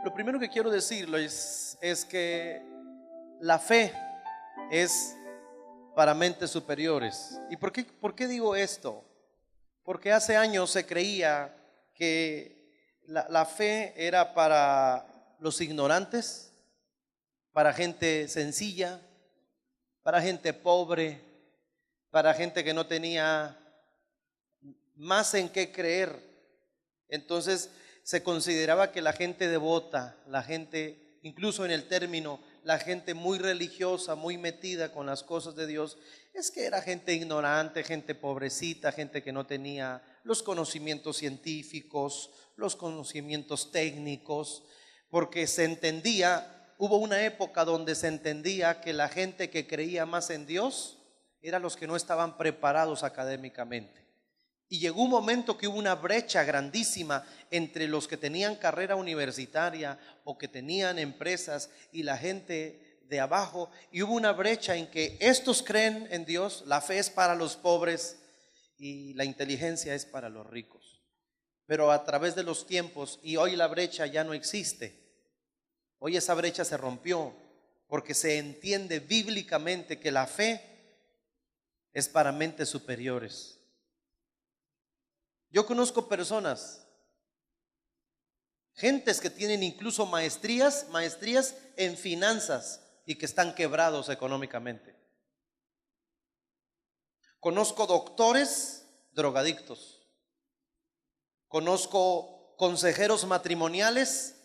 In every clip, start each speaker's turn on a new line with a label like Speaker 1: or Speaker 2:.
Speaker 1: Lo primero que quiero decirlo es que la fe es para mentes superiores. ¿Y por qué digo esto? Porque hace años se creía que la fe era para los ignorantes, para gente sencilla, para gente pobre, para gente que no tenía más en qué creer. Entonces se consideraba que la gente devota, la gente, incluso en el término, la gente muy religiosa, muy metida con las cosas de Dios, es que era gente ignorante, gente pobrecita, gente que no tenía los conocimientos científicos, los conocimientos técnicos, porque se entendía, hubo una época donde se entendía que la gente que creía más en Dios eran los que no estaban preparados académicamente. Y llegó un momento que hubo una brecha grandísima entre los que tenían carrera universitaria o que tenían empresas y la gente de abajo. Y hubo una brecha en que estos creen en Dios, la fe es para los pobres y la inteligencia es para los ricos. Pero a través de los tiempos, y hoy la brecha ya no existe. Hoy esa brecha se rompió porque se entiende bíblicamente que la fe es para mentes superiores. Yo conozco personas, gentes que tienen incluso maestrías en finanzas y que están quebrados económicamente. Conozco doctores drogadictos. Conozco consejeros matrimoniales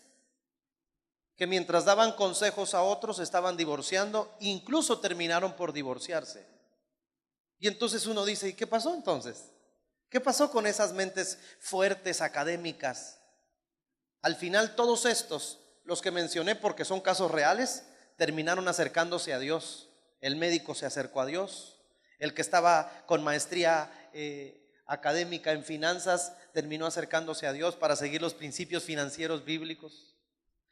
Speaker 1: que mientras daban consejos a otros estaban divorciando, incluso terminaron por divorciarse. Y entonces uno dice, ¿y qué pasó entonces? ¿Qué pasó con esas mentes fuertes, académicas? Al final todos estos, los que mencioné porque son casos reales, terminaron acercándose a Dios. El médico se acercó a Dios. El que estaba con maestría académica en finanzas terminó acercándose a Dios para seguir los principios financieros bíblicos.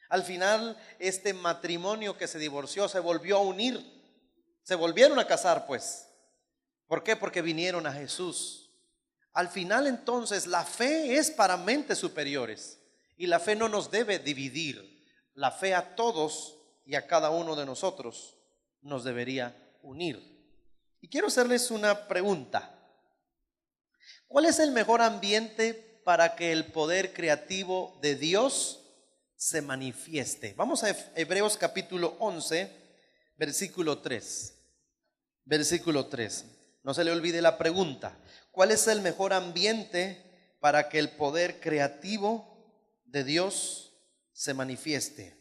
Speaker 1: Al final este matrimonio que se divorció se volvió a unir. Se volvieron a casar pues. ¿Por qué? Porque vinieron a Jesús. Al final entonces la fe es para mentes superiores y la fe no nos debe dividir. La fe a todos y a cada uno de nosotros nos debería unir. Y quiero hacerles una pregunta. ¿Cuál es el mejor ambiente para que el poder creativo de Dios se manifieste? Vamos a Hebreos capítulo 11, versículo 3. Versículo 3. No se le olvide la pregunta. ¿Cuál es el mejor ambiente para que el poder creativo de Dios se manifieste?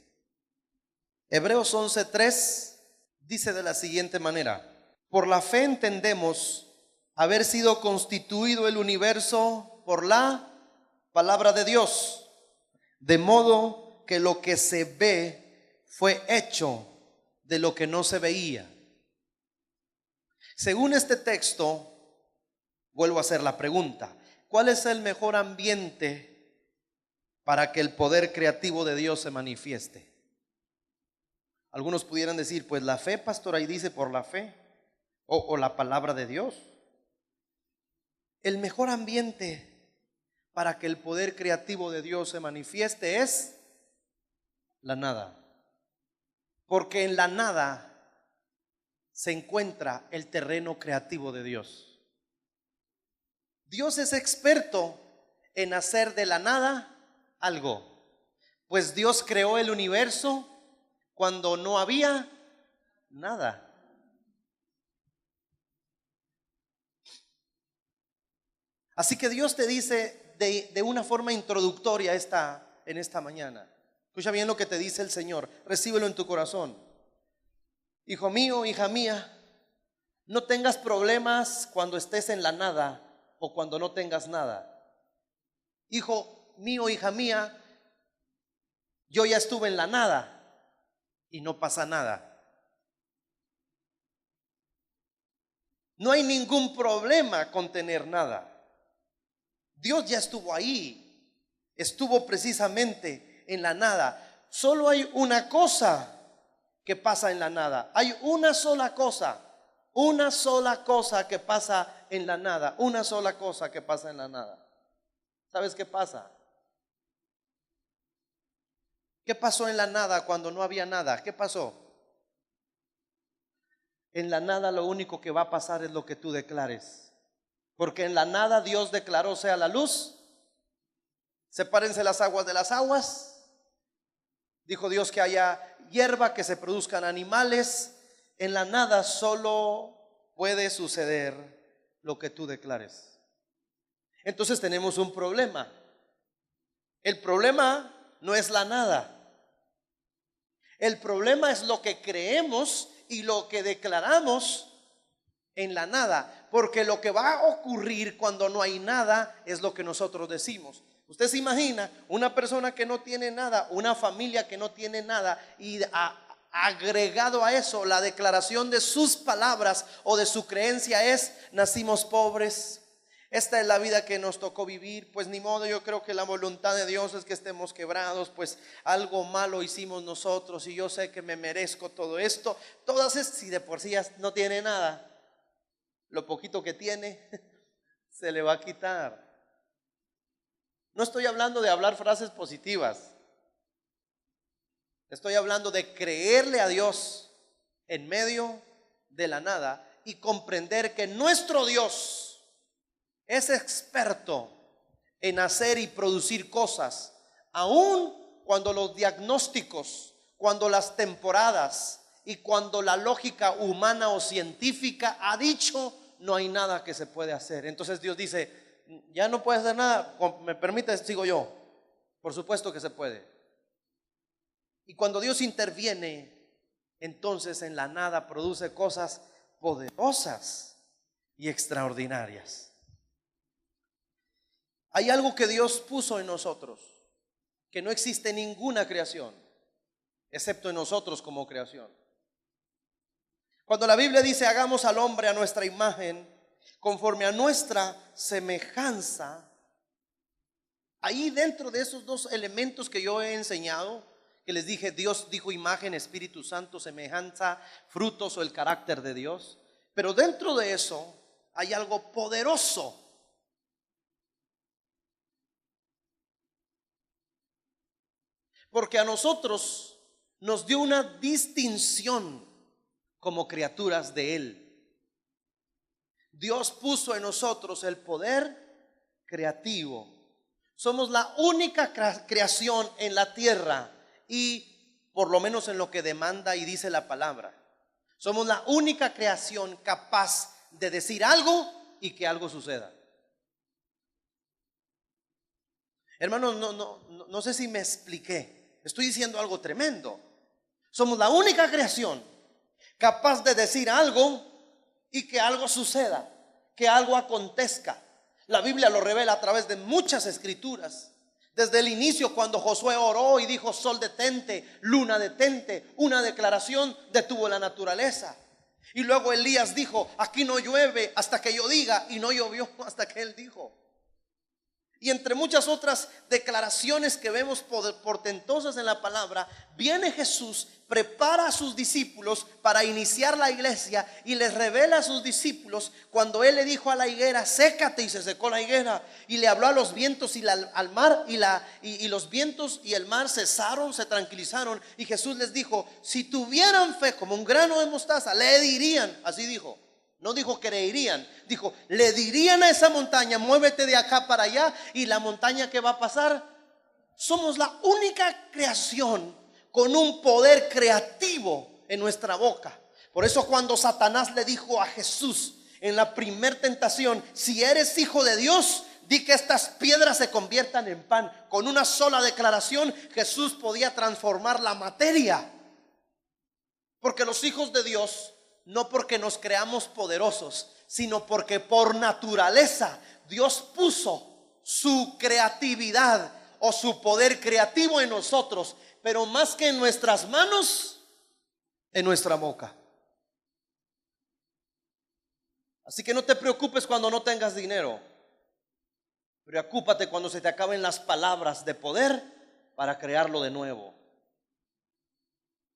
Speaker 1: Hebreos 11:3 dice de la siguiente manera: por la fe entendemos haber sido constituido el universo por la palabra de Dios, de modo que lo que se ve fue hecho de lo que no se veía. Según este texto, vuelvo a hacer la pregunta: ¿cuál es el mejor ambiente para que el poder creativo de Dios se manifieste? Algunos pudieran decir, pues la fe, pastor, ahí dice por la fe, o la palabra de Dios. El mejor ambiente para que el poder creativo de Dios se manifieste es la nada. Porque en la nada se encuentra el terreno creativo de Dios. Dios es experto en hacer de la nada algo, pues Dios creó el universo cuando no había nada. Así que Dios te dice de una forma introductoria en esta mañana. Escucha bien lo que te dice el Señor, recíbelo en tu corazón. Hijo mío, hija mía, no tengas problemas cuando estés en la nada o cuando no tengas nada. Hijo mío, hija mía, yo ya estuve en la nada y no pasa nada. No hay ningún problema con tener nada. Dios ya estuvo ahí, estuvo precisamente en la nada. Solo hay una cosa que pasa en la nada. Hay una sola cosa que pasa en la nada, una sola cosa que pasa en la nada. ¿Sabes qué pasa? ¿Qué pasó en la nada cuando no había nada? ¿Qué pasó? En la nada lo único que va a pasar es lo que tú declares. Porque en la nada Dios declaró: sea la luz, sepárense las aguas de las aguas. Dijo Dios que haya hierba, que se produzcan animales. En la nada solo puede suceder lo que tú declares. Entonces tenemos un problema. El problema no es la nada. El problema es lo que creemos y lo que declaramos en la nada. Porque lo que va a ocurrir cuando no hay nada es lo que nosotros decimos. Usted se imagina una persona que no tiene nada, una familia que no tiene nada, y agregado a eso la declaración de sus palabras o de su creencia es: nacimos pobres, esta es la vida que nos tocó vivir, pues ni modo, yo creo que la voluntad de Dios es que estemos quebrados, pues algo malo hicimos nosotros y yo sé que me merezco todo esto. Todas esas, si de por sí ya no tiene nada, lo poquito que tiene se le va a quitar. No estoy hablando de hablar frases positivas. Estoy hablando de creerle a Dios en medio de la nada y comprender que nuestro Dios es experto en hacer y producir cosas, aun cuando los diagnósticos, cuando las temporadas y cuando la lógica humana o científica ha dicho no hay nada que se puede hacer. Entonces Dios dice: ya no puede hacer nada, me permite, sigo yo. Por supuesto que se puede. Y cuando Dios interviene, entonces en la nada produce cosas poderosas y extraordinarias. Hay algo que Dios puso en nosotros, que no existe en ninguna creación, excepto en nosotros como creación. Cuando la Biblia dice: hagamos al hombre a nuestra imagen, conforme a nuestra semejanza, ahí dentro de esos dos elementos que yo he enseñado, que les dije, Dios dijo imagen, Espíritu Santo, semejanza, frutos o el carácter de Dios. Pero dentro de eso hay algo poderoso. Porque a nosotros nos dio una distinción como criaturas de Él. Dios puso en nosotros el poder creativo. Somos la única creación en la tierra, y por lo menos en lo que demanda y dice la palabra, somos la única creación capaz de decir algo y que algo suceda. Hermanos, no sé si me expliqué. Estoy diciendo algo tremendo. Somos la única creación capaz de decir algo y que algo suceda, que algo acontezca. La Biblia lo revela a través de muchas escrituras. Desde el inicio, cuando Josué oró y dijo: sol detente, luna detente, una declaración detuvo la naturaleza. Y luego Elías dijo: aquí no llueve hasta que yo diga, y no llovió hasta que él dijo. Y entre muchas otras declaraciones que vemos portentosas en la palabra, viene Jesús, prepara a sus discípulos para iniciar la iglesia y les revela a sus discípulos cuando Él le dijo a la higuera: sécate, y se secó la higuera. Y le habló a los vientos y al mar, y los vientos y el mar cesaron, se tranquilizaron. Y Jesús les dijo: si tuvieran fe como un grano de mostaza, le dirían, así dijo. No dijo creerían, dijo, le dirían a esa montaña: muévete de acá para allá, y la montaña, ¿qué va a pasar? Somos la única creación con un poder creativo en nuestra boca. Por eso cuando Satanás le dijo a Jesús en la primer tentación: si eres hijo de Dios, di que estas piedras se conviertan en pan. Con una sola declaración Jesús podía transformar la materia. Porque los hijos de Dios, no porque nos creamos poderosos, sino porque por naturaleza Dios puso su creatividad o su poder creativo en nosotros, pero más que en nuestras manos, en nuestra boca. Así que no te preocupes cuando no tengas dinero. Preocúpate cuando se te acaben las palabras de poder para crearlo de nuevo.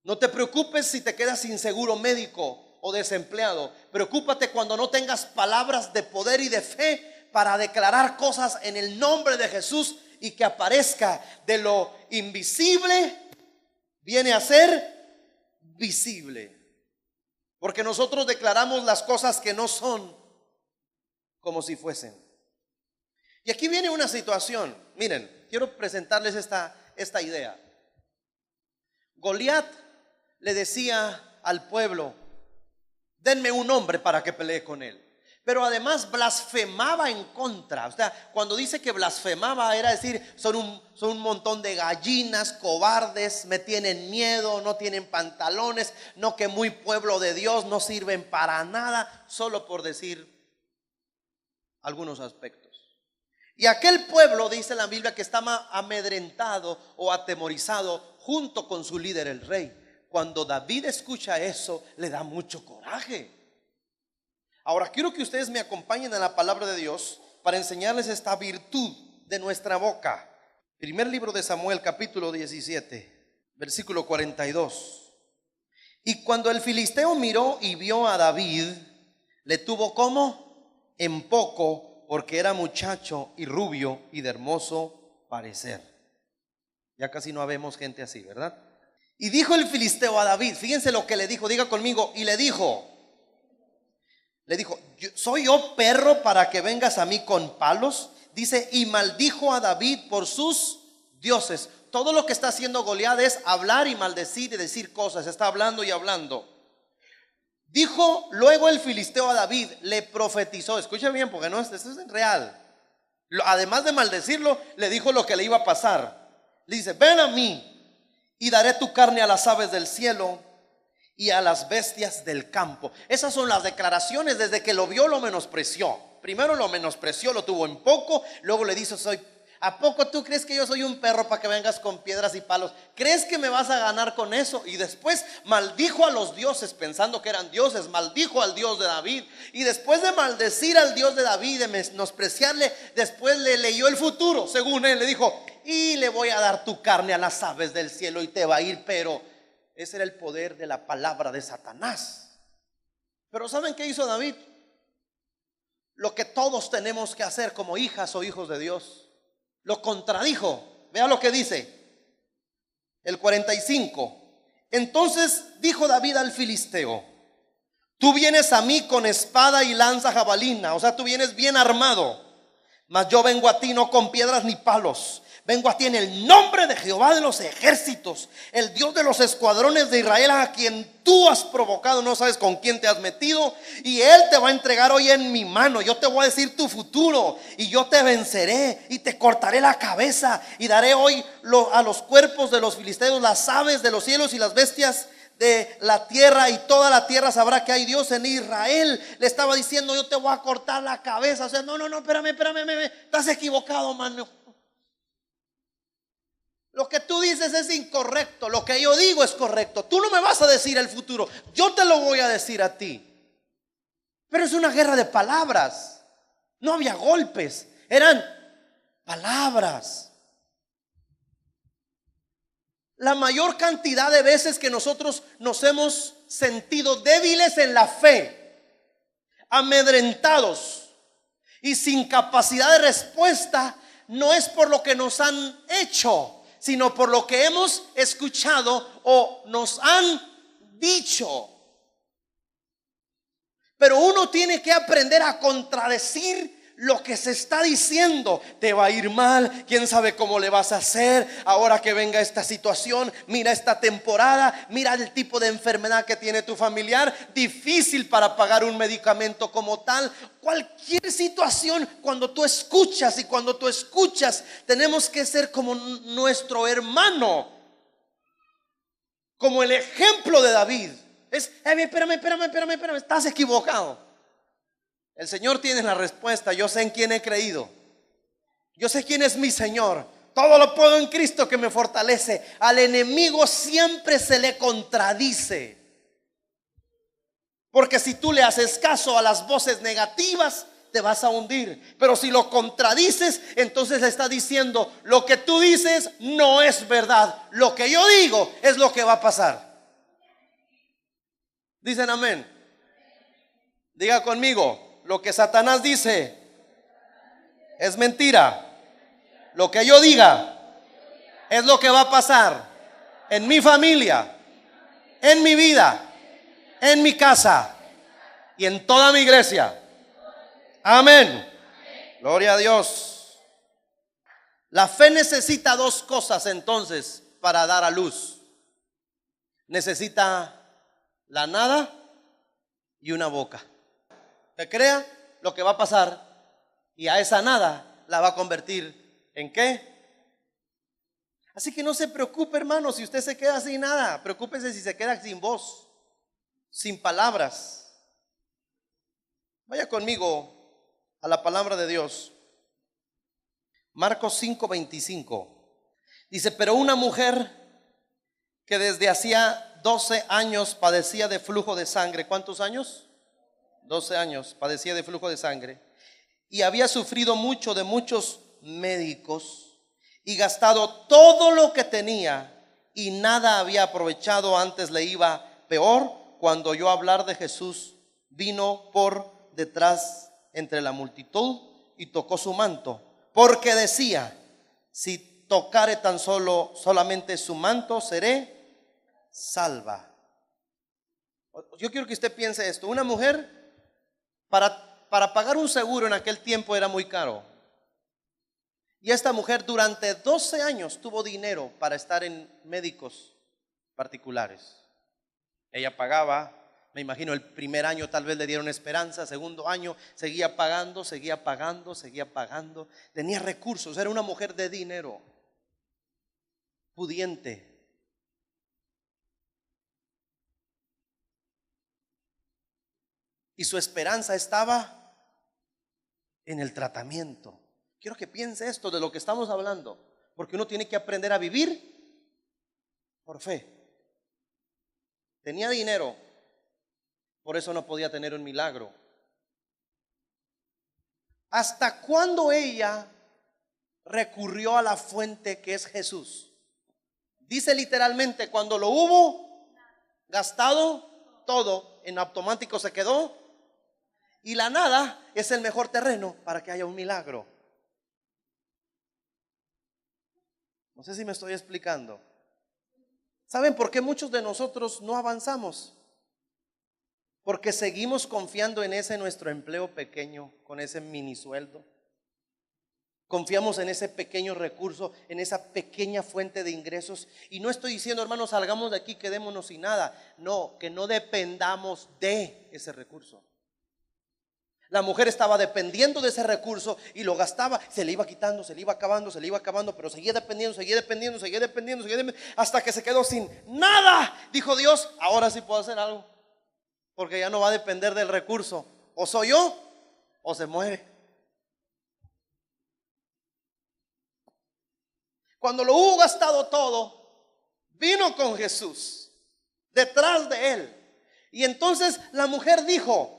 Speaker 1: No te preocupes si te quedas sin seguro médico o desempleado. Preocúpate cuando no tengas palabras de poder y de fe para declarar cosas en el nombre de Jesús y que aparezca de lo invisible viene a ser visible. Porque nosotros declaramos las cosas que no son como si fuesen. Y aquí viene una situación. Miren, quiero presentarles esta idea. Goliat le decía al pueblo: denme un hombre para que pelee con él. Pero además blasfemaba en contra. O sea, cuando dice que blasfemaba, era decir, son un montón de gallinas, cobardes, me tienen miedo, no tienen pantalones, no, que muy pueblo de Dios, no sirven para nada, solo por decir algunos aspectos. Y aquel pueblo, dice la Biblia, que estaba amedrentado o atemorizado junto con su líder, el rey. Cuando David escucha eso, le da mucho coraje. Ahora quiero que ustedes me acompañen a la palabra de Dios para enseñarles esta virtud de nuestra boca. Primer libro de Samuel, capítulo 17, versículo 42. Y cuando el filisteo miró y vio a David, le tuvo como en poco, porque era muchacho y rubio y de hermoso parecer. Ya casi no habemos gente así, ¿verdad? Y dijo el filisteo a David, fíjense lo que le dijo, diga conmigo, y le dijo, ¿soy yo perro para que vengas a mí con palos? Dice, y maldijo a David por sus dioses. Todo lo que está haciendo Goliat es hablar y maldecir y decir cosas. Está hablando y hablando. Dijo luego el filisteo a David, le profetizó. Escucha bien, porque no, esto es real. Además de maldecirlo, le dijo lo que le iba a pasar. Le dice, ven a mí y daré tu carne a las aves del cielo y a las bestias del campo. Esas son las declaraciones. Desde que lo vio lo menospreció. Primero lo menospreció, lo tuvo en poco. Luego le dice, ¿a poco tú crees que yo soy un perro para que vengas con piedras y palos? ¿Crees que me vas a ganar con eso? Y después maldijo a los dioses pensando que eran dioses. Maldijo al Dios de David. Y después de maldecir al Dios de David, de menospreciarle, después le leyó el futuro. Según él le dijo, y le voy a dar tu carne a las aves del cielo y te va a ir, pero ese era el poder de la palabra de Satanás. Pero ¿saben qué hizo David? Lo que todos tenemos que hacer como hijas o hijos de Dios. Lo contradijo. Vea lo que dice el 45. Entonces dijo David al filisteo, tú vienes a mí con espada y lanza jabalina. O sea, tú vienes bien armado. Mas yo vengo a ti no con piedras ni palos. Vengo a ti en el nombre de Jehová de los ejércitos, el Dios de los escuadrones de Israel, a quien tú has provocado, no sabes con quién te has metido, y él te va a entregar hoy en mi mano. Yo te voy a decir tu futuro, y yo te venceré, y te cortaré la cabeza, y daré hoy a los cuerpos de los filisteos las aves de los cielos y las bestias de la tierra, y toda la tierra sabrá que hay Dios en Israel. Le estaba diciendo, yo te voy a cortar la cabeza. O sea, no, espérame, estás equivocado, mano. Lo que tú dices es incorrecto. Lo que yo digo es correcto. Tú no me vas a decir el futuro, yo te lo voy a decir a ti. Pero es una guerra de palabras. No había golpes, eran palabras. La mayor cantidad de veces que nosotros nos hemos sentido débiles en la fe, amedrentados y sin capacidad de respuesta, no es por lo que nos han hecho, sino por lo que hemos escuchado o nos han dicho. Pero uno tiene que aprender a contradecir lo que se está diciendo. Te va a ir mal, quién sabe cómo le vas a hacer ahora que venga esta situación. Mira esta temporada, mira el tipo de enfermedad que tiene tu familiar, difícil para pagar un medicamento como tal. Cualquier situación, cuando tú escuchas, tenemos que ser como nuestro hermano, como el ejemplo de David. Espérame, estás equivocado. El Señor tiene la respuesta. Yo sé en quién he creído. Yo sé quién es mi Señor. Todo lo puedo en Cristo que me fortalece. Al enemigo siempre se le contradice. Porque si tú le haces caso a las voces negativas, te vas a hundir. Pero si lo contradices, entonces le está diciendo, lo que tú dices no es verdad. Lo que yo digo es lo que va a pasar. Dicen amén. Diga conmigo. Lo que Satanás dice es mentira. Lo que yo diga es lo que va a pasar. en mi familia, en mi vida, en mi casa y en toda mi iglesia. Amén. Gloria a Dios. La fe necesita dos cosas entonces para dar a luz. Necesita la nada y una boca. Que crea lo que va a pasar y a esa nada la va a convertir ¿en qué? Así que no se preocupe, hermano, si usted se queda sin nada. Preocúpese si se queda sin voz, sin palabras. Vaya conmigo a la palabra de Dios. Marcos 5:25. Dice, pero una mujer que desde hacía 12 años padecía de flujo de sangre. ¿Cuántos años? 12 años padecía de flujo de sangre. Y había sufrido mucho de muchos médicos y gastado todo lo que tenía y nada había aprovechado. Antes le iba peor. Cuando oyó hablar de Jesús, vino por detrás entre la multitud y tocó su manto, porque decía, si tocare tan solamente su manto, seré salva. Yo quiero que usted piense esto. Una mujer, para pagar un seguro en aquel tiempo era muy caro. Y esta mujer durante 12 años tuvo dinero para estar en médicos particulares. Ella pagaba, me imagino el primer año tal vez le dieron esperanza, segundo año seguía pagando, seguía pagando, seguía pagando. Tenía recursos, era una mujer de dinero, pudiente. Y su esperanza estaba en el tratamiento. Quiero que piense esto de lo que estamos hablando, porque uno tiene que aprender a vivir por fe. Tenía dinero, por eso no podía tener un milagro. ¿Hasta cuándo ella recurrió a la fuente que es Jesús? Dice literalmente, cuando lo hubo gastado todo, en automático se quedó. Y la nada es el mejor terreno para que haya un milagro. No sé si me estoy explicando. ¿Saben por qué muchos de nosotros no avanzamos? Porque seguimos confiando en ese nuestro empleo pequeño, con ese mini sueldo. Confiamos en ese pequeño recurso, en esa pequeña fuente de ingresos. Y no estoy diciendo, hermanos, salgamos de aquí, quedémonos sin nada. No, que no dependamos de ese recurso. La mujer estaba dependiendo de ese recurso y lo gastaba, se le iba quitando, se le iba acabando, pero seguía dependiendo, hasta que se quedó sin nada. Dijo Dios, ahora sí puedo hacer algo, porque ya no va a depender del recurso. O soy yo o se muere. Cuando lo hubo gastado todo, vino con Jesús detrás de él. Y entonces la mujer dijo,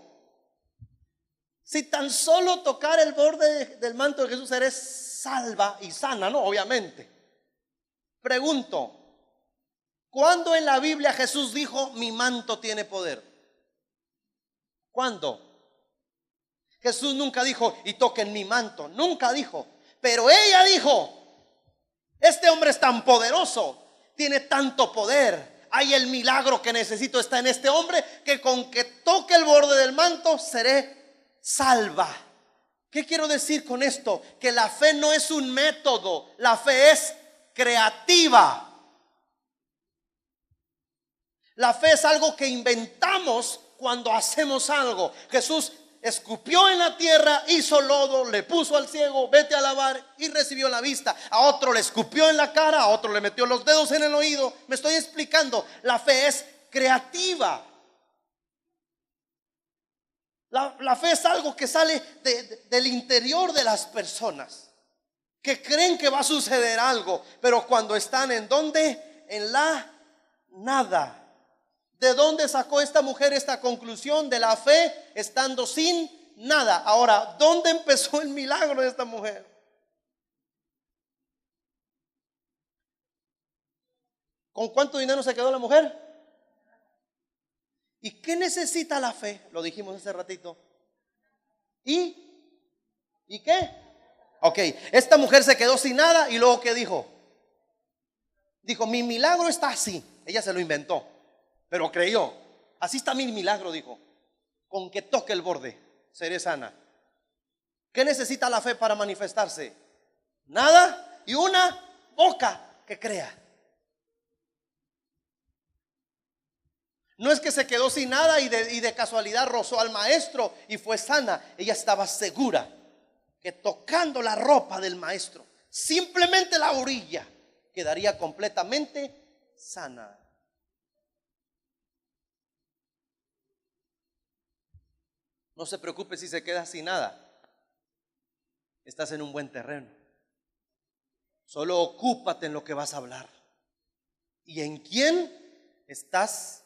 Speaker 1: si tan solo tocar el borde del manto de Jesús, eres salva y sana, ¿no? Obviamente. Pregunto, ¿cuándo en la Biblia Jesús dijo, mi manto tiene poder? ¿Cuándo? Jesús nunca dijo, y toquen mi manto, nunca dijo. Pero ella dijo, este hombre es tan poderoso, tiene tanto poder. Hay el milagro que necesito, está en este hombre, que con que toque el borde del manto, seré salva. ¿Qué quiero decir con esto? Que la fe no es un método, la fe es creativa. La fe es algo que inventamos cuando hacemos algo. Jesús escupió en la tierra, hizo lodo, le puso al ciego, vete a lavar, y recibió la vista. A otro le escupió en la cara, a otro le metió los dedos en el oído. Me estoy explicando, la fe es creativa. La fe es algo que sale del interior de las personas, que creen que va a suceder algo, pero cuando están ¿en dónde? En la nada. ¿De dónde sacó esta mujer esta conclusión de la fe estando sin nada? Ahora, ¿dónde empezó el milagro de esta mujer? ¿Con cuánto dinero se quedó la mujer? ¿Y qué necesita la fe? Lo dijimos hace ratito. ¿Y qué? Ok, esta mujer se quedó sin nada y luego ¿qué dijo? Dijo, mi milagro está así. Ella se lo inventó, pero creyó. Así está mi milagro, dijo. Con que toque el borde, seré sana. ¿Qué necesita la fe para manifestarse? Nada, y una boca que crea. No es que se quedó sin nada y de casualidad rozó al maestro y fue sana. Ella estaba segura que tocando la ropa del maestro, simplemente la orilla, quedaría completamente sana. No se preocupe si se queda sin nada. Estás en un buen terreno. Solo ocúpate en lo que vas a hablar. ¿Y en quién estás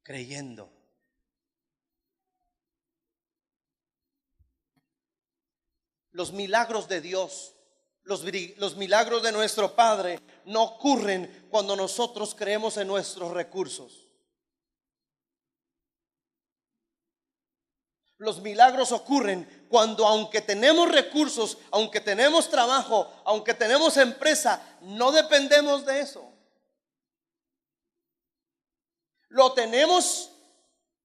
Speaker 1: creyendo? Los milagros de Dios, los milagros de nuestro Padre no ocurren cuando nosotros creemos en nuestros recursos. Los milagros ocurren cuando, aunque tenemos recursos, aunque tenemos trabajo, aunque tenemos empresa, no dependemos de eso. Lo tenemos,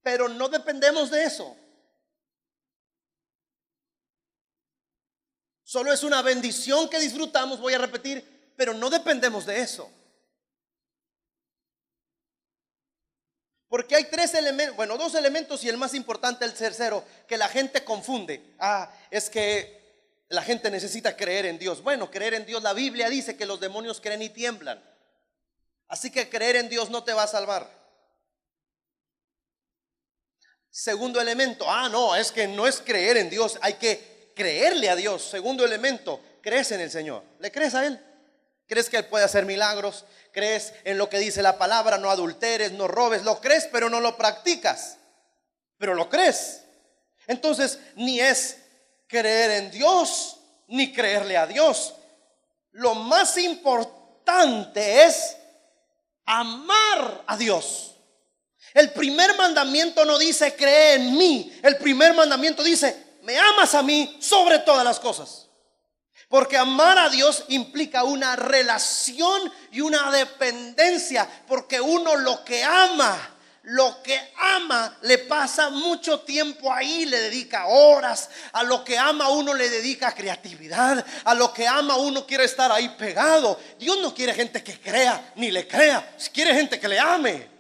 Speaker 1: pero no dependemos de eso. Solo es una bendición que disfrutamos, voy a repetir, pero no dependemos de eso. Porque hay tres elementos, bueno, dos elementos y el más importante, el tercero, que la gente confunde. Es que la gente necesita creer en Dios. Bueno, creer en Dios, la Biblia dice que los demonios creen y tiemblan. Así que creer en Dios no te va a salvar. Segundo elemento, no, es que no es creer en Dios, hay que creerle a Dios. Segundo elemento, crees en el Señor. ¿Le crees a Él? ¿Crees que Él puede hacer milagros? ¿Crees en lo que dice la palabra? No adulteres, no robes. Lo crees, pero no lo practicas. Pero lo crees. Entonces, ni es creer en Dios, ni creerle a Dios. Lo más importante es amar a Dios. El primer mandamiento no dice cree en mí. El primer mandamiento dice me amas a mí sobre todas las cosas. Porque amar a Dios implica una relación y una dependencia. Porque uno lo que ama le pasa mucho tiempo ahí, le dedica horas. A lo que ama uno le dedica creatividad. A lo que ama uno quiere estar ahí pegado. Dios no quiere gente que crea ni le crea, quiere gente que le ame.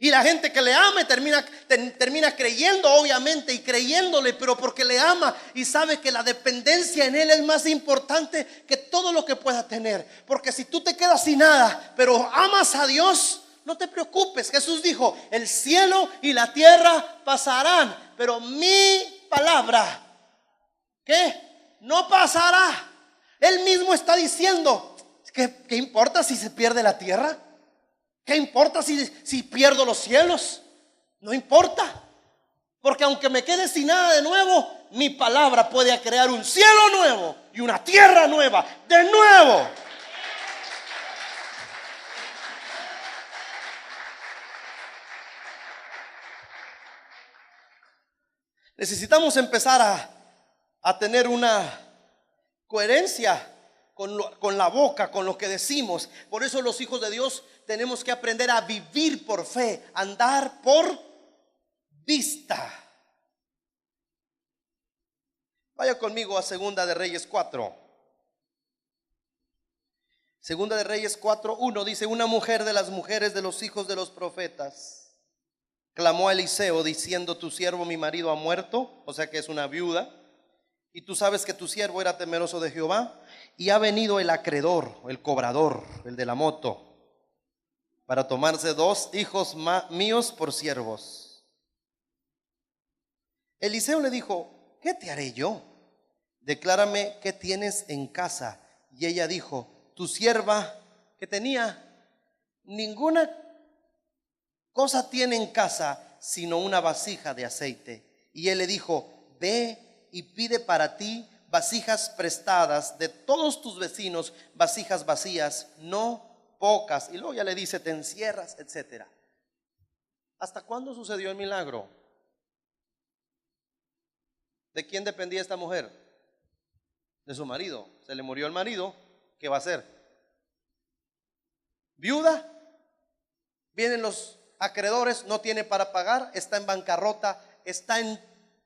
Speaker 1: Y la gente que le ama termina creyendo, obviamente, y creyéndole, pero porque le ama y sabe que la dependencia en Él es más importante que todo lo que pueda tener. Porque si tú te quedas sin nada, pero amas a Dios, no te preocupes. Jesús dijo, el cielo y la tierra pasarán, pero mi palabra, ¿qué? No pasará. Él mismo está diciendo, ¿qué importa si se pierde la tierra? ¿Qué importa si pierdo los cielos? No importa. Porque aunque me quede sin nada de nuevo, mi palabra puede crear un cielo nuevo y una tierra nueva de nuevo. Necesitamos empezar a tener una coherencia con la boca, con lo que decimos. Por eso los hijos de Dios tenemos que aprender a vivir por fe, andar por vista. Vaya conmigo a Segunda de Reyes 4. Segunda de Reyes 4:1 dice: una mujer de las mujeres de los hijos de los profetas clamó a Eliseo diciendo: tu siervo mi marido ha muerto, o sea que es una viuda, y tú sabes que tu siervo era temeroso de Jehová, y ha venido el acreedor, el cobrador, el de la moto, para tomarse 2 hijos míos por siervos. Eliseo le dijo: ¿qué te haré yo? Declárame qué tienes en casa. Y ella dijo: tu sierva, que tenía, ninguna cosa tiene en casa sino una vasija de aceite. Y él le dijo: ve y pide para ti vasijas prestadas de todos tus vecinos, vasijas vacías, no pocas. Y luego ya le dice: te encierras, etcétera. ¿Hasta cuándo sucedió el milagro? ¿De quién dependía esta mujer? De su marido. Se le murió el marido. ¿Qué va a hacer? viuda, vienen los acreedores, no tiene para pagar, está en bancarrota, está en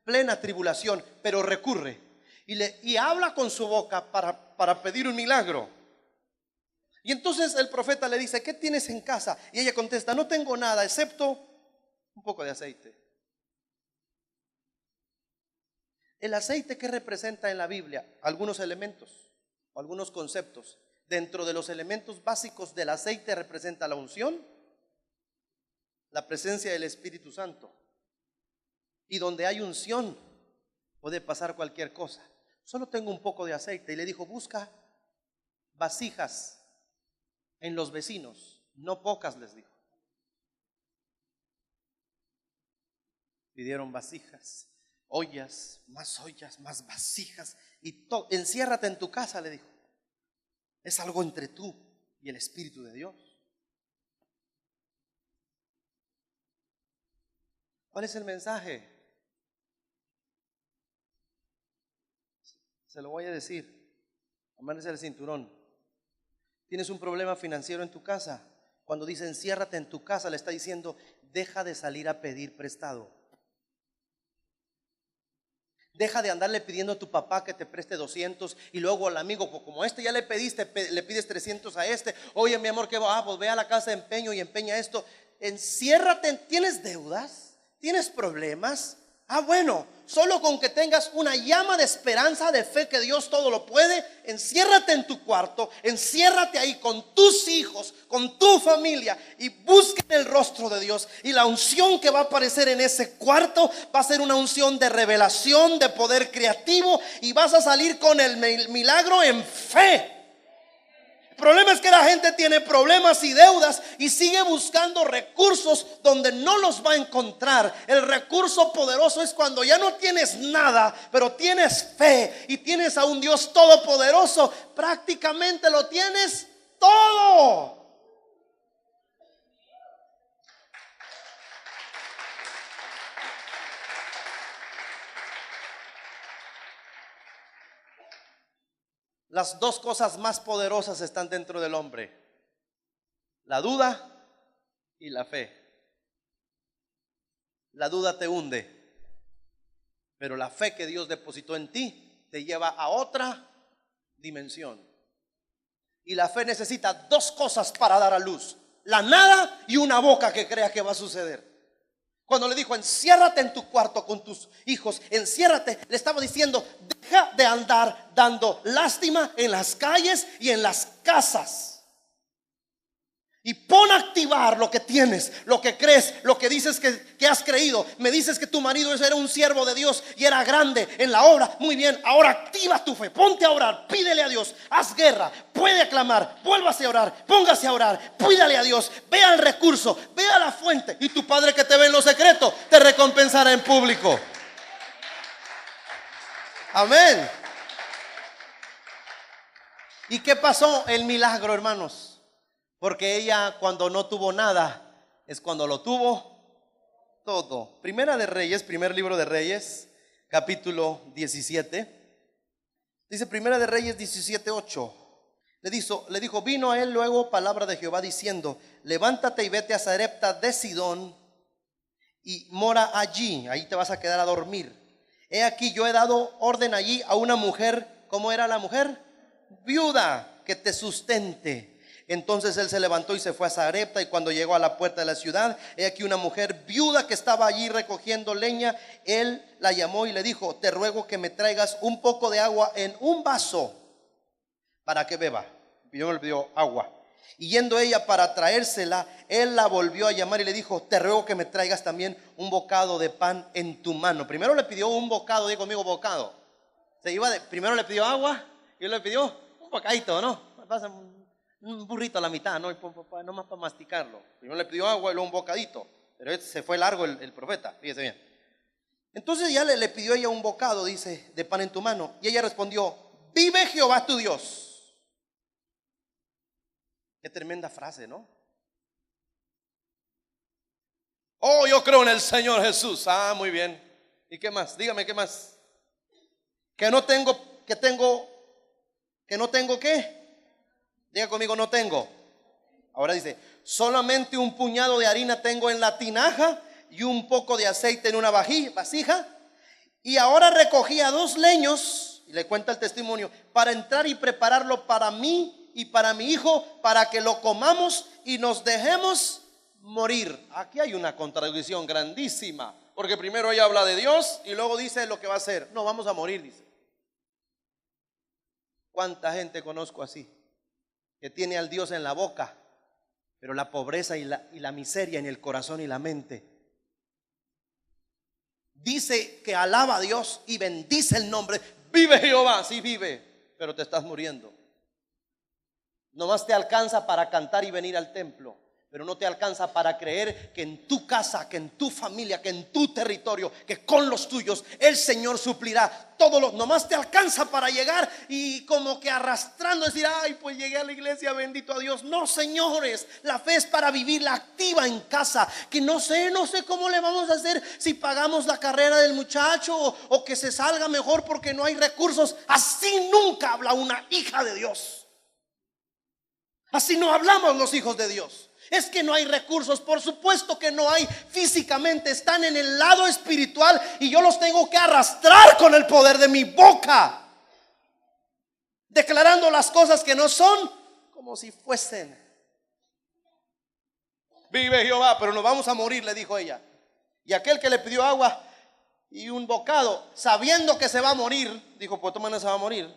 Speaker 1: plena tribulación, pero recurre y habla con su boca para pedir un milagro. Y entonces el profeta le dice: ¿qué tienes en casa? Y ella contesta: no tengo nada excepto un poco de aceite. El aceite, ¿qué representa en la Biblia? Algunos elementos, algunos conceptos. Dentro de los elementos básicos del aceite representa la unción, la presencia del Espíritu Santo. Y donde hay unción puede pasar cualquier cosa. Solo tengo un poco de aceite. Y le dijo: busca vasijas en los vecinos, no pocas, les dijo. Pidieron vasijas, ollas, más vasijas y todo. Enciérrate en tu casa, le dijo. Es algo entre tú y el Espíritu de Dios. ¿Cuál es el mensaje? Se lo voy a decir. Amárrese el cinturón. Tienes un problema financiero en tu casa. Cuando dice enciérrate en tu casa, le está diciendo: deja de salir a pedir prestado. Deja de andarle pidiendo a tu papá que te preste 200 y luego al amigo, pues como ya le pediste, le pides 300 a este. Oye, mi amor, ¿qué va? Pues ve a la casa de empeño y empeña esto. Enciérrate. ¿Tienes deudas? ¿Tienes problemas? Bueno, solo con que tengas una llama de esperanza, de fe que Dios todo lo puede, enciérrate en tu cuarto, enciérrate ahí con tus hijos, con tu familia y busquen el rostro de Dios. Y la unción que va a aparecer en ese cuarto va a ser una unción de revelación, de poder creativo, y vas a salir con el milagro en fe. El problema es que la gente tiene problemas y deudas y sigue buscando recursos donde no los va a encontrar. El recurso poderoso es cuando ya no tienes nada, pero tienes fe y tienes a un Dios todopoderoso. Prácticamente lo tienes todo. Las dos cosas más poderosas están dentro del hombre: la duda y la fe. La duda te hunde, pero la fe que Dios depositó en ti te lleva a otra dimensión. Y la fe necesita dos cosas para dar a luz: la nada y una boca que crea que va a suceder. Cuando le dijo enciérrate en tu cuarto con tus hijos, enciérrate, le estaba diciendo: deja de andar dando lástima en las calles y en las casas. Y pon a activar lo que tienes, lo que crees, lo que dices que has creído. Me dices que tu marido era un siervo de Dios y era grande en la obra. Muy bien, ahora activa tu fe, ponte a orar, pídele a Dios, haz guerra, puede aclamar, vuélvase a orar, póngase a orar, pídale a Dios, vea el recurso, vea la fuente, y tu Padre que te ve en lo secreto te recompensará en público. Amén. ¿Y qué pasó? El milagro, hermanos. Porque ella, cuando no tuvo nada, es cuando lo tuvo todo. Primera de Reyes, primer libro de Reyes, capítulo 17. Dice Primera de Reyes 17:8. Le dijo: vino a él luego palabra de Jehová diciendo: levántate y vete a Sarepta de Sidón y mora allí. Ahí te vas a quedar a dormir. He aquí, yo he dado orden allí a una mujer. ¿Cómo era la mujer? Viuda, que te sustente. Entonces él se levantó y se fue a Sarepta, y cuando llegó a la puerta de la ciudad, he aquí una mujer viuda que estaba allí recogiendo leña. Él la llamó y le dijo: te ruego que me traigas un poco de agua en un vaso para que beba. Yo le pidió agua. Y yendo ella para traérsela, él la volvió a llamar y le dijo: te ruego que me traigas también un bocado de pan en tu mano. Primero le pidió un bocado, diga conmigo, bocado. Primero le pidió agua y le pidió un bocadito, ¿no? Pasa un burrito a la mitad, ¿no? No más para masticarlo. Primero le pidió agua y luego un bocadito. Pero se fue largo el profeta, fíjese bien. Entonces ya le pidió ella un bocado, dice, de pan en tu mano. Y ella respondió: vive Jehová tu Dios. Qué tremenda frase, ¿no? Oh, yo creo en el Señor Jesús. Muy bien. ¿Y qué más? Dígame, ¿qué más? Que no tengo ¿qué? Diga conmigo: no tengo. Ahora dice, solamente un puñado de harina tengo en la tinaja y un poco de aceite en una vasija. Y ahora recogía 2 leños, y le cuenta el testimonio, para entrar y prepararlo para mí y para mi hijo, para que lo comamos y nos dejemos morir. Aquí hay una contradicción grandísima, porque primero ella habla de Dios y luego dice lo que va a hacer. No, vamos a morir, dice. ¿Cuánta gente conozco así? Que tiene al Dios en la boca, pero la pobreza y la miseria en el corazón y la mente. Dice que alaba a Dios y bendice el nombre. Vive Jehová, sí vive, pero te estás muriendo. Nomás te alcanza para cantar y venir al templo, pero no te alcanza para creer que en tu casa, que en tu familia, que en tu territorio, que con los tuyos el Señor suplirá todo lo. Nomás te alcanza para llegar y como que arrastrando decir, ay, pues llegué a la iglesia, bendito a Dios. No, señores, la fe es para vivirla activa en casa. Que no sé cómo le vamos a hacer si pagamos la carrera del muchacho o que se salga mejor porque no hay recursos. Así nunca habla una hija de Dios. Así no hablamos los hijos de Dios. Es que no hay recursos, por supuesto que no hay físicamente, están en el lado espiritual y yo los tengo que arrastrar con el poder de mi boca, declarando las cosas que no son como si fuesen. Vive Jehová, pero nos vamos a morir, le dijo ella. Y aquel que le pidió agua y un bocado, sabiendo que se va a morir, dijo, pues toma, no se va a morir.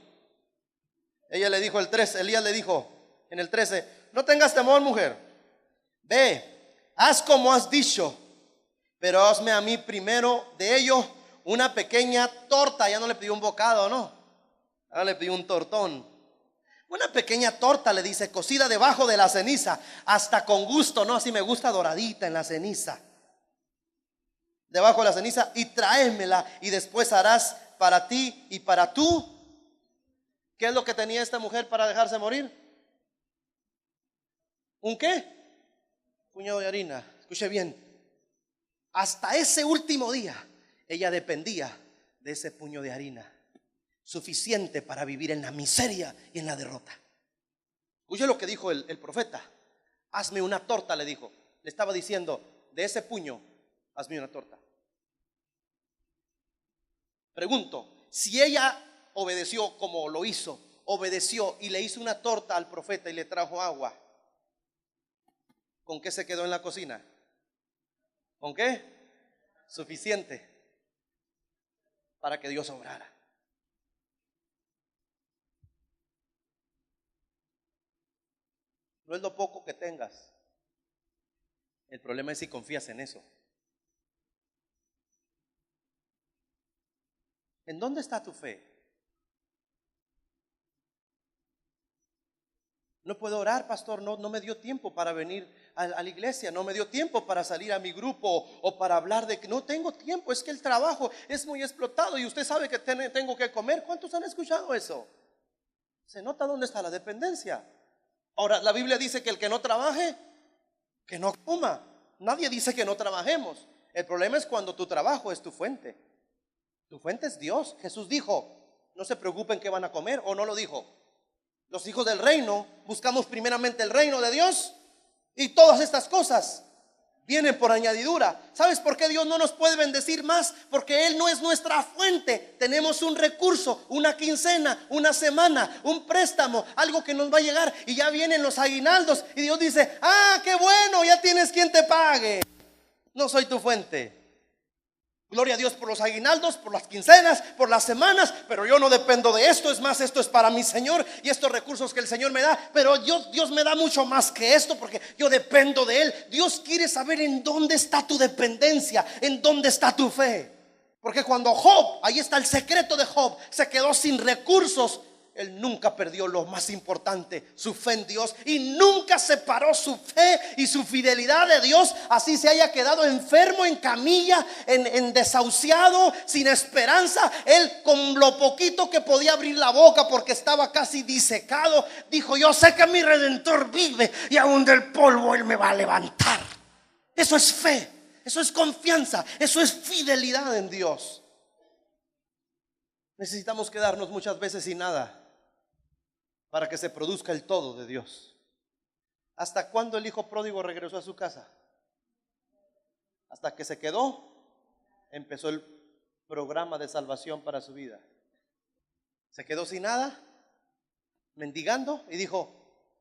Speaker 1: Ella le dijo el 13, Elías le dijo en el 13, no tengas temor, mujer, ve, haz como has dicho, pero hazme a mí primero de ello una pequeña torta. Ya no le pidió un bocado, no, ahora le pidió un tortón. Una pequeña torta, le dice, cocida debajo de la ceniza, hasta con gusto, no, así me gusta doradita en la ceniza, debajo de la ceniza, y tráemela, y después harás para ti y para tú. ¿Qué es lo que tenía esta mujer para dejarse morir? ¿Un qué? Puñado de harina. Escuche bien. Hasta ese último día ella dependía de ese puño de harina, suficiente para vivir en la miseria y en la derrota. Escuche lo que dijo el profeta. Hazme una torta, le dijo. Le estaba diciendo, de ese puño, hazme una torta. Pregunto, si ella obedeció como lo hizo, obedeció y le hizo una torta al profeta y le trajo agua, ¿con qué se quedó en la cocina? ¿Con qué? Suficiente para que Dios obrara. No es lo poco que tengas. El problema es si confías en eso. ¿En dónde está tu fe? No puedo orar, pastor, no me dio tiempo para venir a la iglesia, no me dio tiempo para salir a mi grupo o para hablar de que no tengo tiempo, es que el trabajo es muy explotado y usted sabe que tengo que comer. ¿Cuántos han escuchado eso? Se nota dónde está la dependencia. Ahora, la Biblia dice que el que no trabaje, que no coma. Nadie dice que no trabajemos. El problema es cuando tu trabajo es tu fuente. Tu fuente es Dios. Jesús dijo, no se preocupen qué van a comer, ¿o no lo dijo? Los hijos del reino buscamos primeramente el reino de Dios y todas estas cosas vienen por añadidura. ¿Sabes por qué Dios no nos puede bendecir más? Porque Él no es nuestra fuente. Tenemos un recurso, una quincena, una semana, un préstamo, algo que nos va a llegar y ya vienen los aguinaldos y Dios dice, ah, qué bueno, ya tienes quien te pague. No soy tu fuente. Gloria a Dios por los aguinaldos, por las quincenas, por las semanas, pero yo no dependo de esto. Es más, esto es para mi Señor y estos recursos que el Señor me da, pero Dios me da mucho más que esto porque yo dependo de Él. Dios quiere saber en dónde está tu dependencia, en dónde está tu fe. Porque cuando Job, ahí está el secreto de Job, se quedó sin recursos, él nunca perdió lo más importante, su fe en Dios, y nunca separó su fe y su fidelidad de Dios. Así se haya quedado enfermo, en camilla, en desahuciado, sin esperanza, él con lo poquito que podía abrir la boca porque estaba casi disecado, dijo, yo sé que mi Redentor vive y aún del polvo Él me va a levantar. Eso es fe, eso es confianza, eso es fidelidad en Dios. Necesitamos quedarnos muchas veces sin nada para que se produzca el todo de Dios. ¿Hasta cuándo el hijo pródigo regresó a su casa? Hasta que se quedó, empezó el programa de salvación para su vida. Se quedó sin nada, mendigando, y dijo: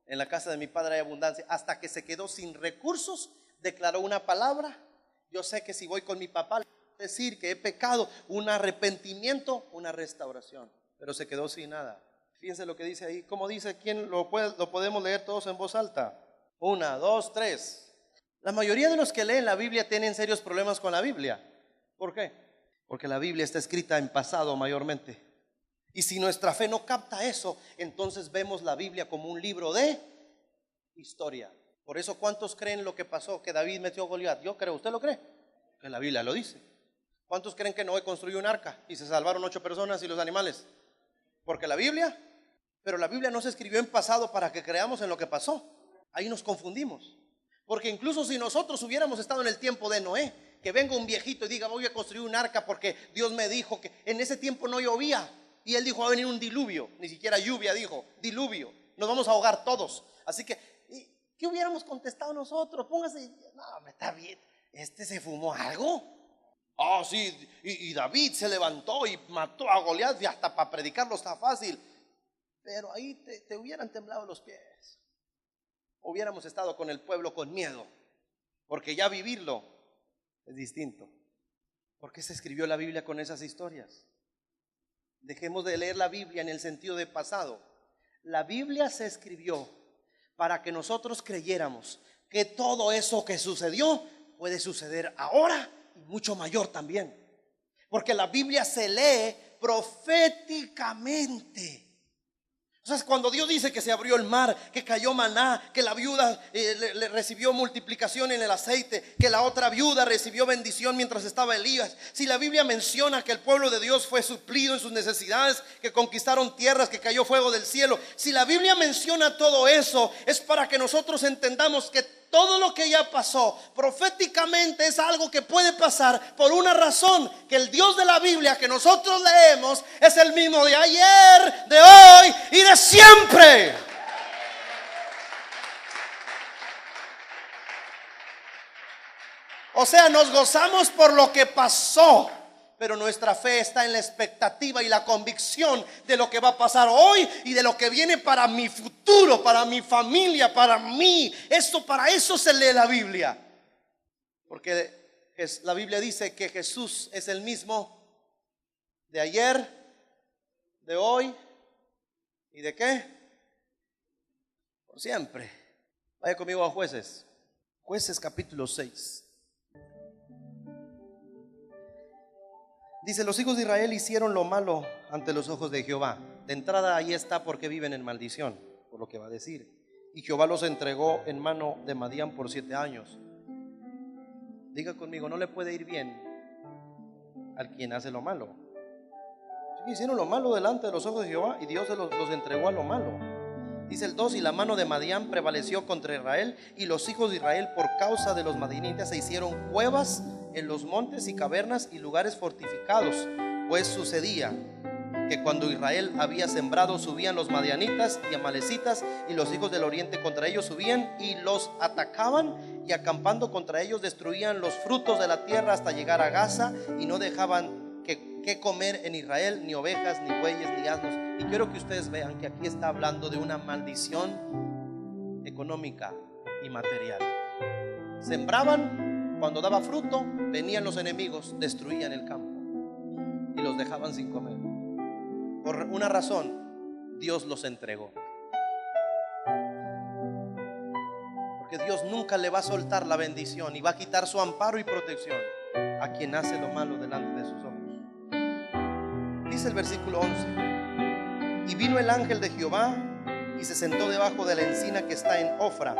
Speaker 1: en la casa de mi padre hay abundancia. Hasta que se quedó sin recursos, declaró una palabra: yo sé que si voy con mi papá, le voy a decir que he pecado, un arrepentimiento, una restauración. Pero se quedó sin nada. Fíjense lo que dice ahí. ¿Cómo dice? ¿Quién lo podemos leer todos en voz alta? 1, 2, 3. La mayoría de los que leen la Biblia tienen serios problemas con la Biblia. ¿Por qué? Porque la Biblia está escrita en pasado mayormente. Y si nuestra fe no capta eso, entonces vemos la Biblia como un libro de historia. Por eso, ¿cuántos creen lo que pasó? Que David metió a Goliat. Yo creo. ¿Usted lo cree? Que la Biblia lo dice. ¿Cuántos creen que Noé construyó un arca y se salvaron 8 personas y los animales? Porque la Biblia. Pero la Biblia no se escribió en pasado para que creamos en lo que pasó. Ahí nos confundimos. Porque incluso si nosotros hubiéramos estado en el tiempo de Noé, que venga un viejito y diga: voy a construir un arca porque Dios me dijo que en ese tiempo no llovía, y él dijo: va a venir un diluvio. Ni siquiera lluvia dijo, diluvio. Nos vamos a ahogar todos. Así que, ¿qué hubiéramos contestado nosotros? Póngase: no, está bien, se fumó algo. Ah, sí, y David se levantó y mató a Goliat, y hasta para predicarlo está fácil. Pero ahí te hubieran temblado los pies. Hubiéramos estado con el pueblo con miedo, porque ya vivirlo es distinto. ¿Por qué se escribió la Biblia con esas historias? Dejemos de leer la Biblia en el sentido de pasado. La Biblia se escribió para que nosotros creyéramos que todo eso que sucedió puede suceder ahora y mucho mayor también. Porque la Biblia se lee proféticamente. O sea, cuando Dios dice que se abrió el mar, que cayó maná, que la viuda le recibió multiplicación en el aceite, que la otra viuda recibió bendición mientras estaba Elías. Si la Biblia menciona que el pueblo de Dios fue suplido en sus necesidades, que conquistaron tierras, que cayó fuego del cielo, si la Biblia menciona todo eso, es para que nosotros entendamos que todo lo que ya pasó proféticamente es algo que puede pasar por una razón: que el Dios de la Biblia que nosotros leemos es el mismo de ayer, de hoy y de siempre. O sea, nos gozamos por lo que pasó, pero nuestra fe está en la expectativa y la convicción de lo que va a pasar hoy y de lo que viene para mi futuro, para mi familia, para mí. Para eso se lee la Biblia. Porque la Biblia dice que Jesús es el mismo de ayer, de hoy y de ¿qué? Por siempre. Vaya conmigo a Jueces. Jueces capítulo 6. Dice: los hijos de Israel hicieron lo malo ante los ojos de Jehová. De entrada ahí está porque viven en maldición, por lo que va a decir. Y Jehová los entregó en mano de Madián por 7 años. Diga conmigo: no le puede ir bien al quien hace lo malo. Hicieron lo malo delante de los ojos de Jehová y Dios los entregó a lo malo. Dice el 2: y la mano de Madián prevaleció contra Israel, y los hijos de Israel por causa de los madianitas se hicieron cuevas en los montes y cavernas y lugares fortificados. Pues sucedía que cuando Israel había sembrado, subían los madianitas y amalecitas, y los hijos del oriente contra ellos subían y los atacaban, y acampando contra ellos destruían los frutos de la tierra hasta llegar a Gaza, y no dejaban que comer en Israel ni ovejas, ni bueyes, ni asnos. Y quiero que ustedes vean que aquí está hablando de una maldición económica y material. Sembraban, cuando daba fruto, venían los enemigos, destruían el campo y los dejaban sin comer. Por una razón, Dios los entregó. Porque Dios nunca le va a soltar la bendición y va a quitar su amparo y protección a quien hace lo malo delante de sus ojos. Dice el versículo 11: y vino el ángel de Jehová y se sentó debajo de la encina que está en Ofra,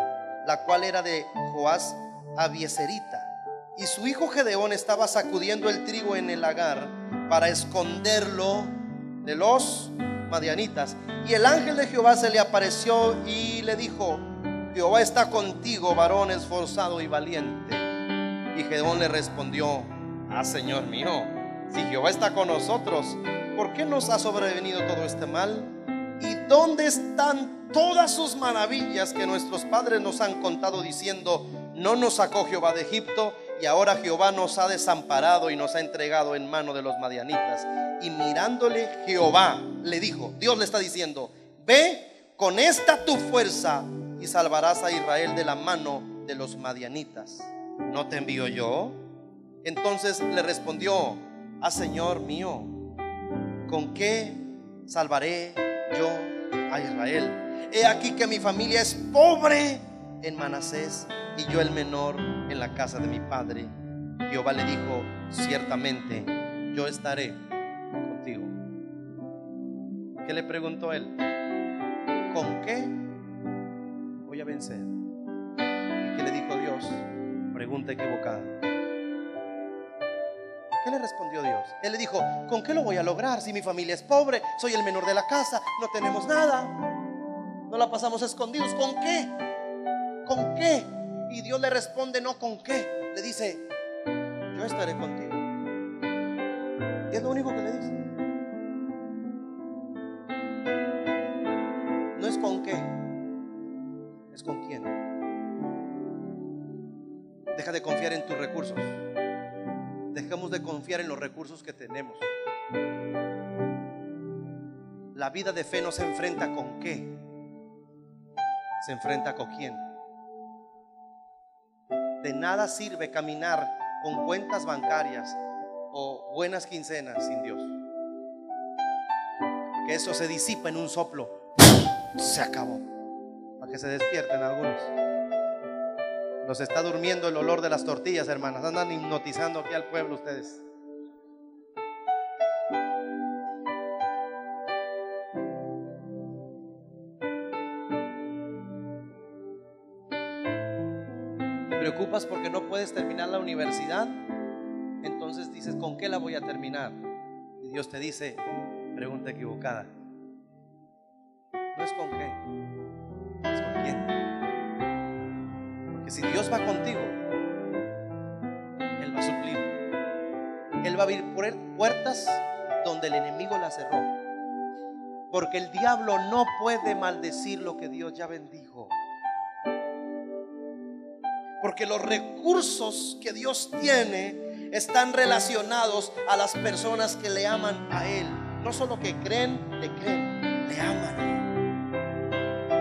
Speaker 1: la cual era de Joás Abieserita. Y su hijo Gedeón estaba sacudiendo el trigo en el lagar para esconderlo de los madianitas. Y el ángel de Jehová se le apareció y le dijo: Jehová está contigo, varón esforzado y valiente. Y Gedeón le respondió: Señor mío, si Jehová está con nosotros, ¿por qué nos ha sobrevenido todo este mal? ¿Y dónde están todas sus maravillas que nuestros padres nos han contado diciendo: no nos sacó Jehová de Egipto, y ahora Jehová nos ha desamparado y nos ha entregado en mano de los madianitas? Y mirándole Jehová le dijo, Dios le está diciendo: ve con esta tu fuerza y salvarás a Israel de la mano de los madianitas. ¿No te envío yo? Entonces le respondió: ah, Señor mío, ¿con qué salvaré yo a Israel? He aquí que mi familia es pobre en Manasés y yo el menor en la casa de mi padre. Jehová le dijo: ciertamente yo estaré contigo. ¿Qué le preguntó él? ¿Con qué voy a vencer? ¿Y qué le dijo Dios? Pregunta equivocada. ¿Qué le respondió Dios? Él le dijo: ¿con qué lo voy a lograr si mi familia es pobre? Soy el menor de la casa, no tenemos nada, no la pasamos escondidos. ¿Con qué? ¿Con qué? Y Dios le responde: no, ¿con qué? Le dice: yo estaré contigo. Y es lo único que le dice. No es con qué, es con quién. Deja de confiar en tus recursos. Dejemos de confiar en los recursos que tenemos. La vida de fe no se enfrenta con qué, se enfrenta con quién. De nada sirve caminar con cuentas bancarias o buenas quincenas sin Dios, que eso se disipa en un soplo. Se acabó. Para que se despierten algunos. Los está durmiendo el olor de las tortillas, hermanas. Andan hipnotizando aquí al pueblo ustedes. ¿Te preocupas porque no puedes terminar la universidad? Entonces dices: ¿con qué la voy a terminar? Y Dios te dice: pregunta equivocada. No es con qué, es con quién. Porque si Dios va contigo, Él va a suplir. Él va a abrir puertas donde el enemigo las cerró. Porque el diablo no puede maldecir lo que Dios ya bendijo. Porque los recursos que Dios tiene están relacionados a las personas que le aman a Él. No solo que creen, le aman a Él.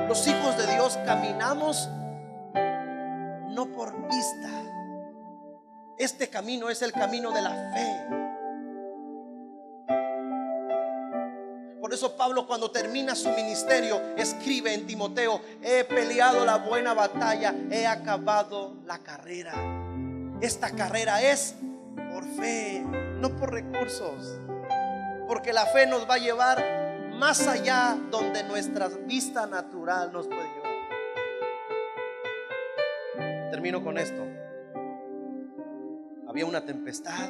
Speaker 1: Los hijos de Dios caminamos no por vista. Este camino es el camino de la fe. Por eso Pablo, cuando termina su ministerio, escribe en Timoteo: he peleado la buena batalla, he acabado la carrera. Esta carrera es por fe, no por recursos. Porque la fe nos va a llevar más allá donde nuestra vista natural nos puede llevar. Termino con esto. Había una tempestad.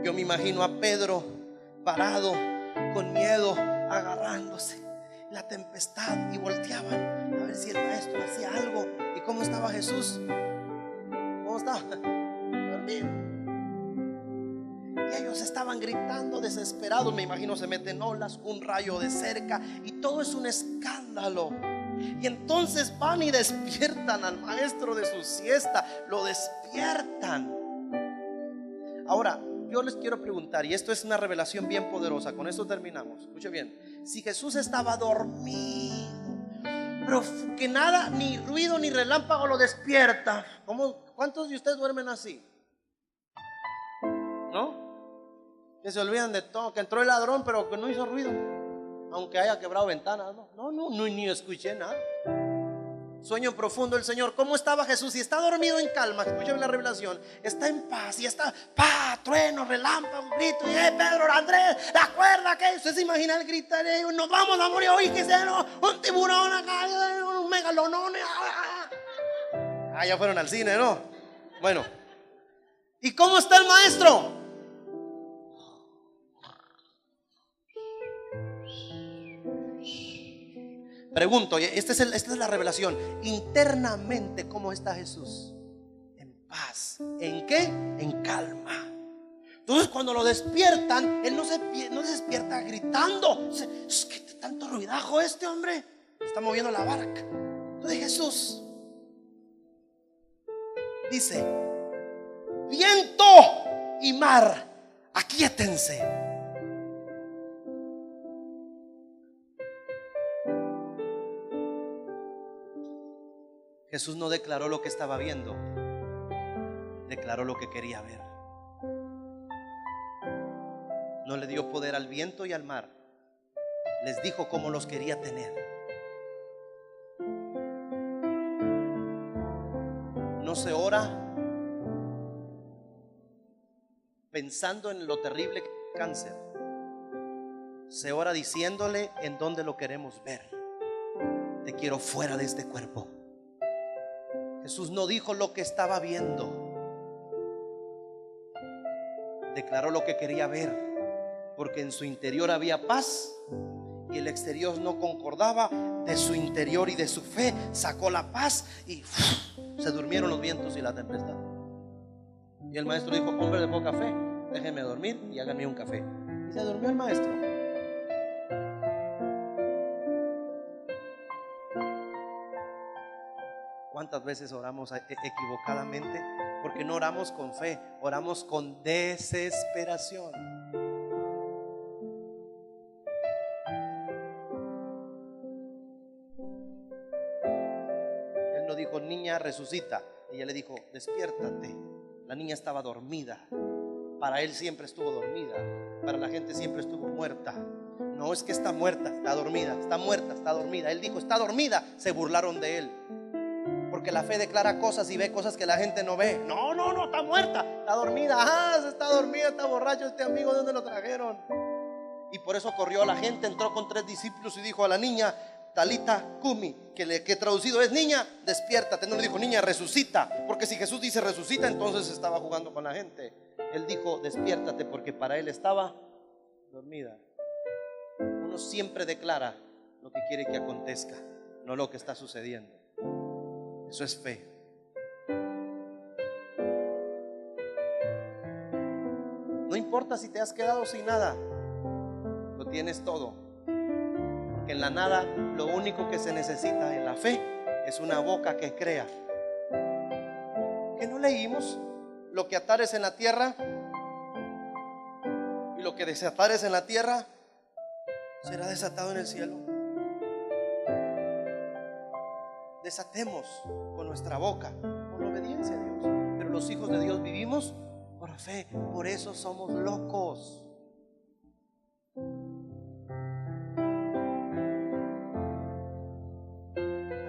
Speaker 1: Yo me imagino a Pedro parado con miedo, agarrándose la tempestad, y volteaban a ver si el maestro hacía algo. ¿Y cómo estaba Jesús? ¿Cómo estaba? Dormido. Y ellos estaban gritando desesperados. Me imagino se meten olas, un rayo de cerca, y todo es un escándalo. Y entonces van y despiertan al maestro de su siesta. Lo despiertan. Ahora, yo les quiero preguntar, y esto es una revelación bien poderosa, con esto terminamos. Escuche bien. Si Jesús estaba dormido, pero que nada, ni ruido ni relámpago lo despierta, ¿cuántos de ustedes duermen así? ¿No? Que se olvidan de todo, que entró el ladrón pero que no hizo ruido, aunque haya quebrado ventanas. No, ni escuché nada. Sueño profundo el Señor. ¿Cómo estaba Jesús? Y está dormido en calma. Escúchame la revelación. Está en paz y está trueno, relámpago, grito. Y Pedro, Andrés, la cuerda que usted se imagina el gritar: nos vamos a morir hoy, que sea un tiburón acá, un megalonón. Ya fueron al cine, ¿no? Bueno, ¿y cómo está el maestro? Pregunto, esta es la revelación. Internamente, ¿cómo está Jesús? En paz. ¿En qué? En calma. Entonces cuando lo despiertan, él no se despierta gritando. Es que tanto ruidajo este hombre, está moviendo la barca. Entonces Jesús dice: viento y mar, aquíétense. Jesús no declaró lo que estaba viendo, declaró lo que quería ver. No le dio poder al viento y al mar, les dijo cómo los quería tener. No se ora pensando en lo terrible que es el cáncer, se ora diciéndole en dónde lo queremos ver. Te quiero fuera de este cuerpo. Jesús no dijo lo que estaba viendo, declaró lo que quería ver, porque en su interior había paz y el exterior no concordaba. De su interior y de su fe sacó la paz y se durmieron los vientos y la tempestad. Y el maestro dijo: hombre de poca fe, déjenme dormir y háganme un café. Y se durmió el maestro. ¿Cuántas veces oramos equivocadamente? Porque no oramos con fe, oramos con desesperación. Él no dijo: niña, resucita. Ella le dijo: despiértate. La niña estaba dormida. Para él siempre estuvo dormida, para la gente siempre estuvo muerta. No es que está muerta, está dormida. Está muerta, está dormida. Él dijo: está dormida. Se burlaron de él, porque la fe declara cosas y ve cosas que la gente no ve. No, está muerta, está dormida. Se está dormida, está borracho este amigo, ¿de dónde lo trajeron? Y por eso corrió a la gente, entró con 3 discípulos y dijo a la niña: Talita Kumi, que traducido es: niña, despiértate. No le dijo: niña, resucita, porque si Jesús dice resucita, entonces estaba jugando con la gente. Él dijo: despiértate, porque para él estaba dormida. Uno siempre declara lo que quiere que acontezca, no lo que está sucediendo. Eso es fe. No importa si te has quedado sin nada, lo tienes todo. Porque en la nada lo único que se necesita en la fe es una boca que crea. ¿Qué no leímos? Lo que atares en la tierra y lo que desatares en la tierra será desatado en el cielo. Desatemos con nuestra boca, con obediencia a Dios. Pero los hijos de Dios vivimos por fe. Por eso somos locos.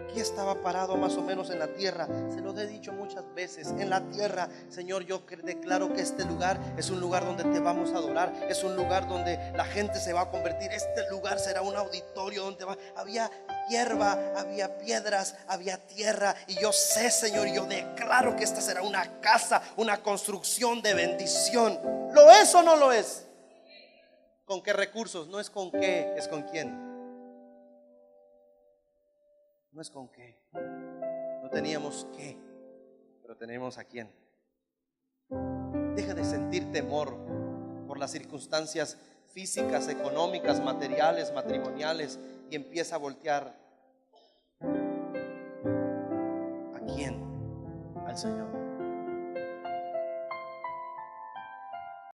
Speaker 1: Aquí estaba parado más o menos en la tierra. Se lo he dicho muchas veces. En la tierra, Señor, yo declaro que este lugar es un lugar donde te vamos a adorar. Es un lugar donde la gente se va a convertir. Este lugar será un auditorio donde había hierba, había piedras, había tierra. Y yo sé, Señor, yo declaro que esta será una casa, una construcción de bendición. ¿Lo es o no lo es? ¿Con qué recursos? No es con qué, es con quién. No es con qué. No teníamos qué, pero tenemos a quién. Deja de sentir temor por las circunstancias físicas, económicas, materiales, matrimoniales, y empieza a voltear. ¿A quién? Al Señor.